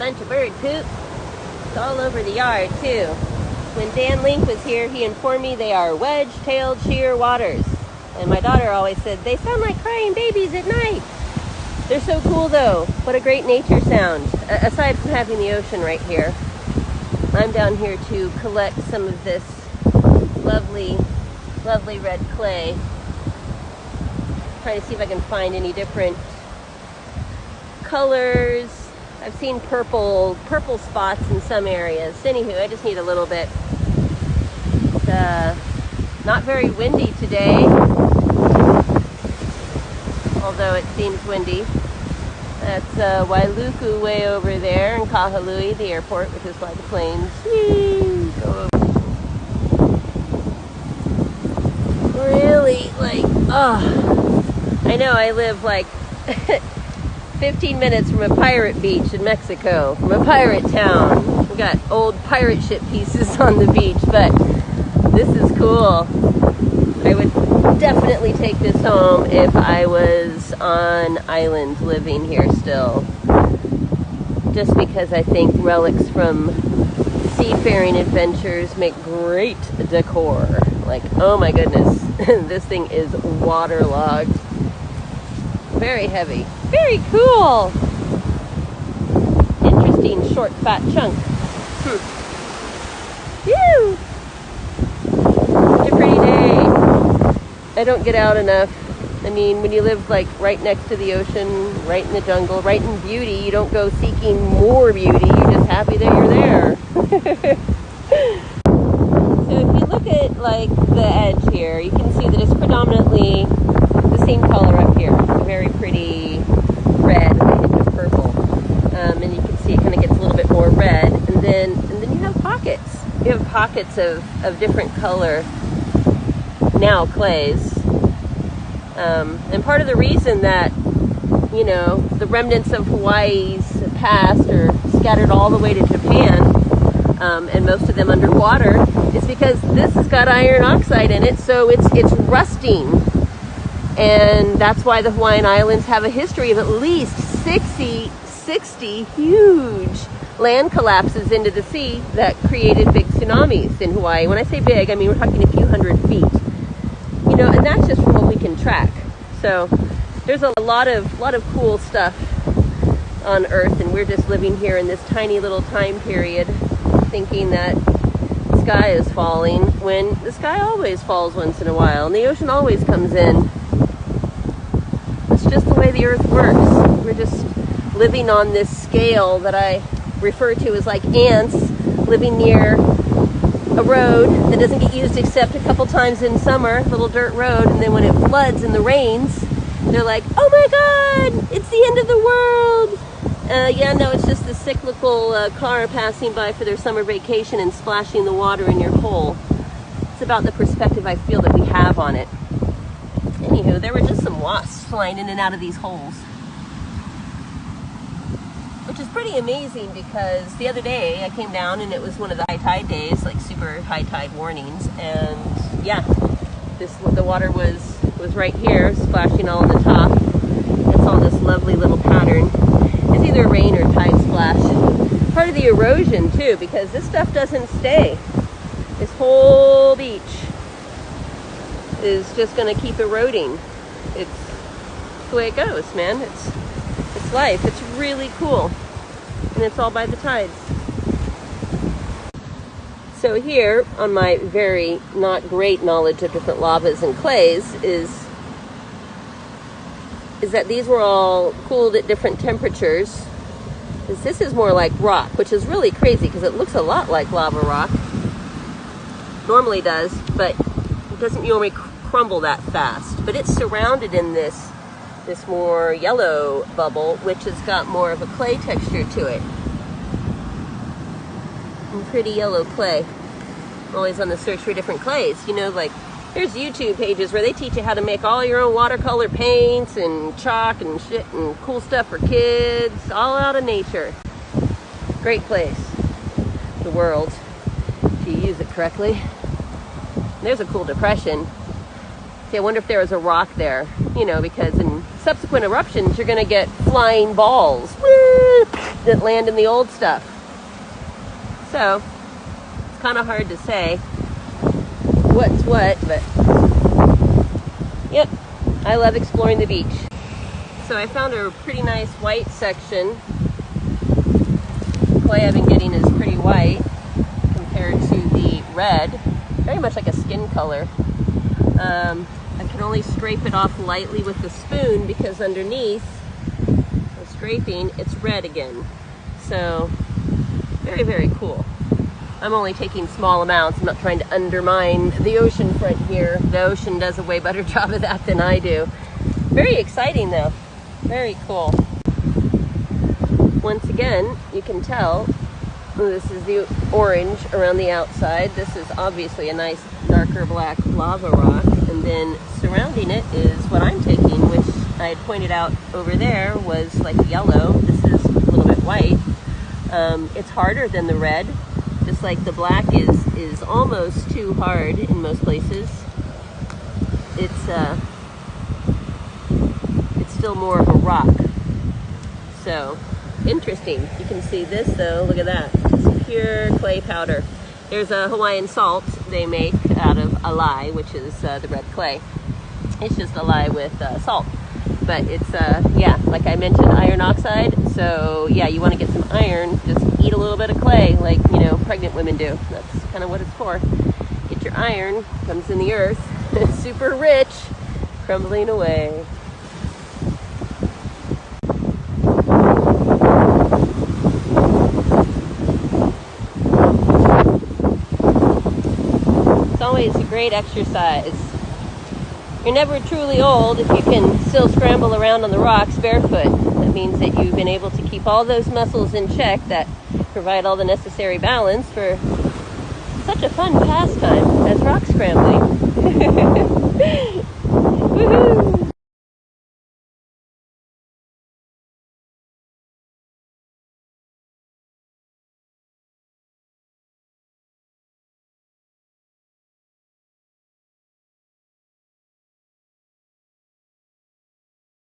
bunch of bird poop. It's all over the yard too. When Dan Link was here, he informed me they are wedge-tailed shearwaters. And my daughter always said, they sound like crying babies at night. They're so cool though. What a great nature sound. Aside from having the ocean right here, I'm down here to collect some of this lovely, lovely red clay. Trying to see if I can find any different colors. I've seen purple spots in some areas. Anywho, I just need a little bit. It's not very windy today, although it seems windy. That's Wailuku way over there in Kahului, the airport, which is why the planes go over. Really, like, oh, I know I live like 15 minutes from a pirate beach in Mexico, from a pirate town. We got old pirate ship pieces on the beach, but this is cool. I would definitely take this home if I was on island living here still. Just because I think relics from seafaring adventures make great decor. Like, oh my goodness, this thing is waterlogged. Very heavy. Very cool. Interesting short fat chunk. Phew! Such a pretty day. I don't get out enough. I mean, when you live like right next to the ocean, right in the jungle, right in beauty, you don't go seeking more beauty. You're just happy that you're there. So if you look at like the edge here, you can see that it's predominantly the same color up here. A very pretty red with a hint of purple. And you can see it kind of gets a little bit more red. And then you have pockets. You have pockets of different color, now clays. And part of the reason that, you know, the remnants of Hawaii's past are scattered all the way to Japan, and most of them underwater, is because this has got iron oxide in it, so it's rusting. And that's why the Hawaiian Islands have a history of at least 60 huge land collapses into the sea that created big tsunamis in Hawaii. When I say big, I mean we're talking a few hundred feet. You know, and that's just from what we can track. So there's a lot of cool stuff on Earth, and we're just living here in this tiny little time period thinking that the sky is falling, when the sky always falls once in a while, and the ocean always comes in. It's just the way the Earth works. We're just living on this scale that I refer to as like ants living near a road that doesn't get used except a couple times in summer, little dirt road, and then when it floods in the rains, they're like, oh my god, it's the end of the world. Yeah, no, it's just the cyclical car passing by for their summer vacation and splashing the water in your hole. It's about the perspective I feel that we have on it. Anywho, there were just some wasps flying in and out of these holes, which is pretty amazing because the other day I came down and it was one of the high tide days, like super high tide warnings, and yeah, the water was right here, splashing all on the top. It's all this lovely little pattern. It's either rain or tide splash. Part of the erosion too, because this stuff doesn't stay. This whole beach is just going to keep eroding. It's the way it goes, man. It's life. It's really cool. And it's all by the tides. So here, on my very not great knowledge of different lavas and clays, is that these were all cooled at different temperatures. Because this is more like rock, which is really crazy because it looks a lot like lava rock. Normally does, but it doesn't normally crumble that fast. But it's surrounded in this more yellow bubble, which has got more of a clay texture to it. And pretty yellow clay. I'm always on the search for different clays. You know, like, there's YouTube pages where they teach you how to make all your own watercolor paints and chalk and shit and cool stuff for kids, all out of nature. Great place, the world, if you use it correctly. There's a cool depression. See, I wonder if there was a rock there, you know, because in subsequent eruptions, you're going to get flying balls. Woo! that land in the old stuff. So it's kind of hard to say what's what, but yep, I love exploring the beach. So I found a pretty nice white section. The clay I've been getting is pretty white compared to the red, very much like a skin color. I can only scrape it off lightly with the spoon because underneath the scraping it's red again. So very, very cool. I'm only taking small amounts. I'm not trying to undermine the oceanfront here. The ocean does a way better job of that than I do. Very exciting though. Very cool. Once again, you can tell this is the orange around the outside. This is obviously a nice darker black lava rock, and then surrounding it is what I'm taking, which I had pointed out over there was like yellow. This is a little bit white. It's harder than the red, just like the black is almost too hard in most places. It's still more of a rock. So interesting. You can see this though, look at that. It's pure clay powder. There's a Hawaiian salt they make out of alai, which is the red clay. It's just alai with salt. But it's, yeah, like I mentioned, iron oxide. So yeah, you want to get some iron, just eat a little bit of clay like, you know, pregnant women do. That's kind of what it's for. Get your iron, comes in the earth, super rich, crumbling away. Always a great exercise. You're never truly old if you can still scramble around on the rocks barefoot. That means that you've been able to keep all those muscles in check that provide all the necessary balance for such a fun pastime as rock scrambling. Woohoo!